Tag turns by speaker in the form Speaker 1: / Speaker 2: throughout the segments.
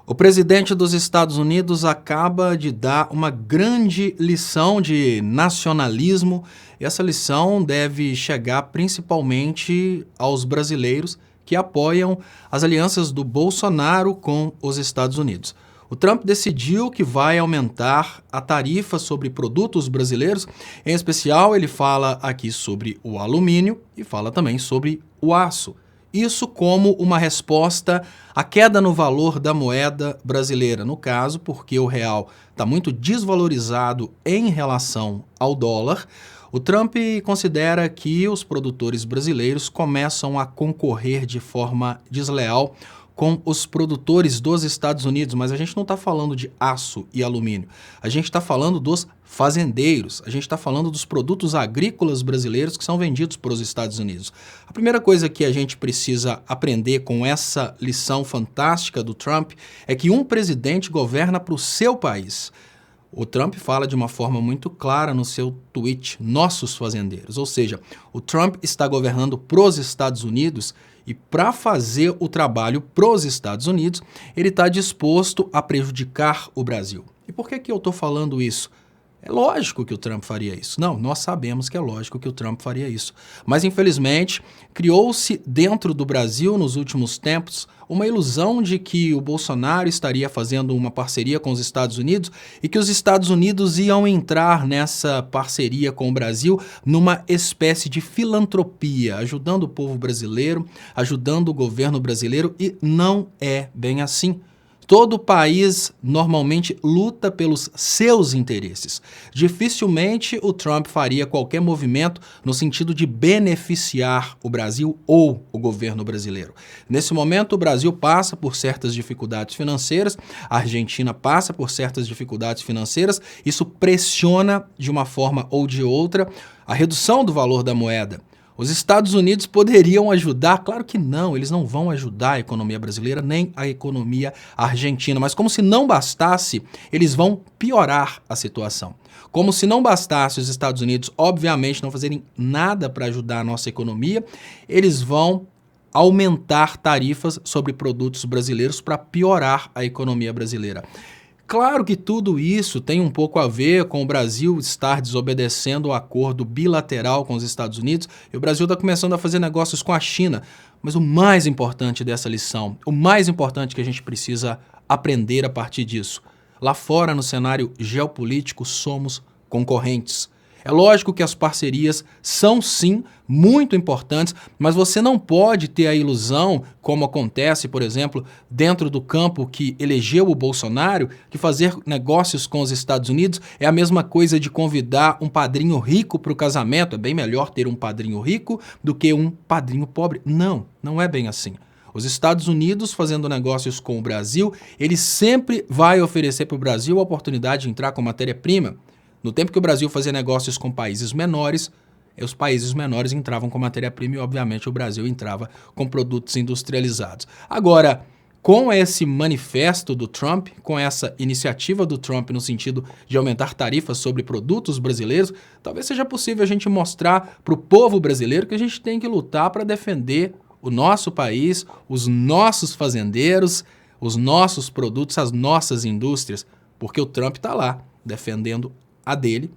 Speaker 1: O presidente dos Estados Unidos acaba de dar uma grande lição de nacionalismo, e essa lição deve chegar principalmente aos brasileiros que apoiam as alianças do Bolsonaro com os Estados Unidos. O Trump decidiu que vai aumentar a tarifa sobre produtos brasileiros, em especial ele fala aqui sobre o alumínio e fala também sobre o aço. Isso como uma resposta à queda no valor da moeda brasileira, no caso, porque o real está muito desvalorizado em relação ao dólar. O Trump considera que os produtores brasileiros começam a concorrer de forma desleal com os produtores dos Estados Unidos, mas a gente não está falando de aço e alumínio, a gente está falando dos fazendeiros, a gente está falando dos produtos agrícolas brasileiros que são vendidos para os Estados Unidos. A primeira coisa que a gente precisa aprender com essa lição fantástica do Trump é que um presidente governa para o seu país. O Trump fala de uma forma muito clara no seu tweet, nossos fazendeiros, ou seja, o Trump está governando pros Estados Unidos e para fazer o trabalho pros Estados Unidos, ele está disposto a prejudicar o Brasil. E por que eu estou falando isso? É lógico que o Trump faria isso. Não, nós sabemos que é lógico que o Trump faria isso. Mas, infelizmente, criou-se dentro do Brasil, nos últimos tempos, uma ilusão de que o Bolsonaro estaria fazendo uma parceria com os Estados Unidos e que os Estados Unidos iam entrar nessa parceria com o Brasil numa espécie de filantropia, ajudando o povo brasileiro, ajudando o governo brasileiro, e não é bem assim. Todo país normalmente luta pelos seus interesses. Dificilmente o Trump faria qualquer movimento no sentido de beneficiar o Brasil ou o governo brasileiro. Nesse momento, o Brasil passa por certas dificuldades financeiras, a Argentina passa por certas dificuldades financeiras, isso pressiona de uma forma ou de outra a redução do valor da moeda. Os Estados Unidos poderiam ajudar? Claro que não, eles não vão ajudar a economia brasileira nem a economia argentina, mas como se não bastasse, eles vão piorar a situação. Como se não bastasse os Estados Unidos, obviamente, não fazerem nada para ajudar a nossa economia, eles vão aumentar tarifas sobre produtos brasileiros para piorar a economia brasileira. Claro que tudo isso tem um pouco a ver com o Brasil estar desobedecendo o acordo bilateral com os Estados Unidos e o Brasil está começando a fazer negócios com a China. Mas o mais importante dessa lição, o mais importante que a gente precisa aprender a partir disso, lá fora no cenário geopolítico somos concorrentes. É lógico que as parcerias são sim muito importantes, mas você não pode ter a ilusão, como acontece, por exemplo, dentro do campo que elegeu o Bolsonaro, que fazer negócios com os Estados Unidos é a mesma coisa de convidar um padrinho rico para o casamento. É bem melhor ter um padrinho rico do que um padrinho pobre. Não, não é bem assim. Os Estados Unidos, fazendo negócios com o Brasil, ele sempre vai oferecer para o Brasil a oportunidade de entrar com matéria-prima. No tempo que o Brasil fazia negócios com países menores, os países menores entravam com matéria-prima e, obviamente, o Brasil entrava com produtos industrializados. Agora, com esse manifesto do Trump, com essa iniciativa do Trump no sentido de aumentar tarifas sobre produtos brasileiros, talvez seja possível a gente mostrar para o povo brasileiro que a gente tem que lutar para defender o nosso país, os nossos fazendeiros, os nossos produtos, as nossas indústrias, porque o Trump está lá defendendo a dele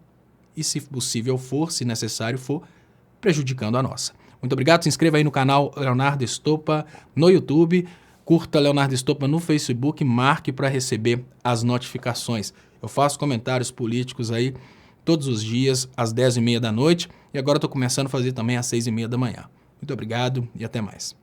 Speaker 1: e, se possível for, se necessário for, prejudicando a nossa. Muito obrigado, se inscreva aí no canal Leonardo Estopa no YouTube, curta Leonardo Estopa no Facebook, marque para receber as notificações. Eu faço comentários políticos aí todos os dias às 10h30 da noite e agora estou começando a fazer também às 6h30 da manhã. Muito obrigado e até mais.